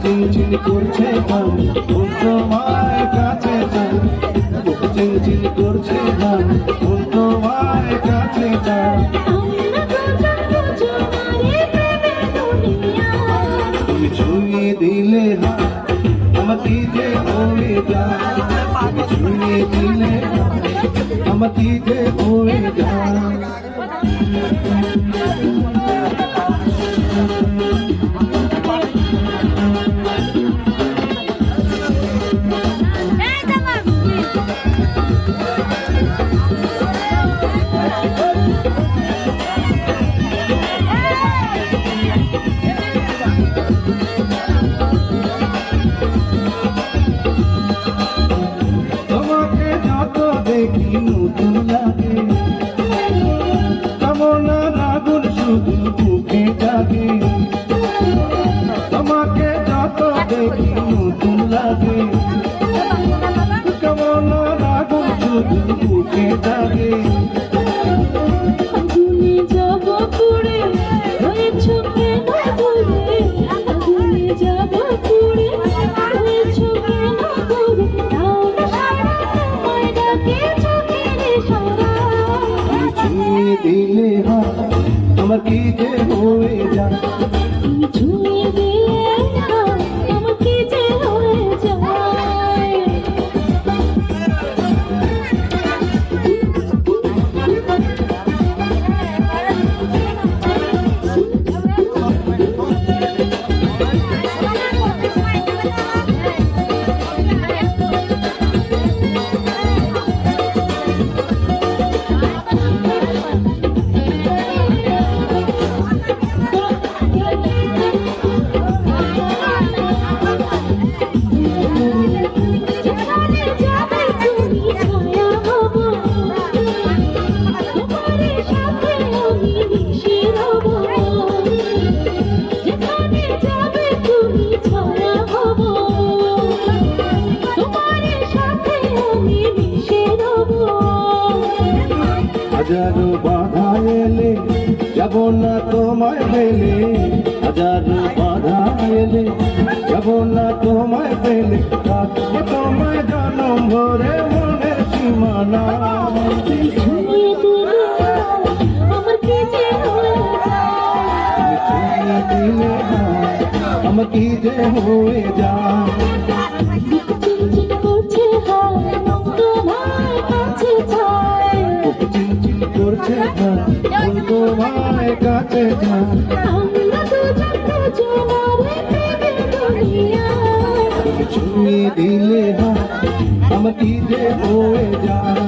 চিনচিন করছে গান মন তোমার কাছে চাই, চিনচিন করছে গান মন তোমার কাছে চাই। তুমি ছুঁয়ে দিলে হাত আমার কি যে হয়ে যায়, ছুঁয়ে দিলে আমার কি যে হয়ে যায়। তোমাকে যত দেখি নতুন লাগে, কামনার আগুন শুধু বুকে জাগে। তোমাকে যত দেখি নতুন লাগে, কামনার আগুন শুধু বুকে জাগে। আগুনে যাব পুড়ে হয়েছ কেন বলে, আগুনে যাব পুড়ে হয়েছ কেন বলে, তাও সারা সময় ডাকে চোখের সারা। ছুঁয়ে দিলে হাত আমার কি যে হয়ে যায়, তুমি ছুঁয়ে দিলে হাত আমার কি যে হয়ে যায়। হাজারো বাধা এলে যাব না তোমায় পেলে, হাজারো বাধা এলে যাব না তোমায় পেলে, থাকবো তোমায় জনম ভরে মনের সীমানা। ছুঁয়ে দিলে আমার কি যে হয়ে যায়, ছুঁয়ে দিলে আমার কি যে হয়ে যায়। চিনচিন করছে হাত তোমার কাছে চাই, চিনচিন করছে গান মন তোমার কাছে যায়। আমরা দুজন দুজনারে প্রেমের দুনিয়ায়। ছুঁয়ে দিলে হাত আমার কি যে হয়ে যায়।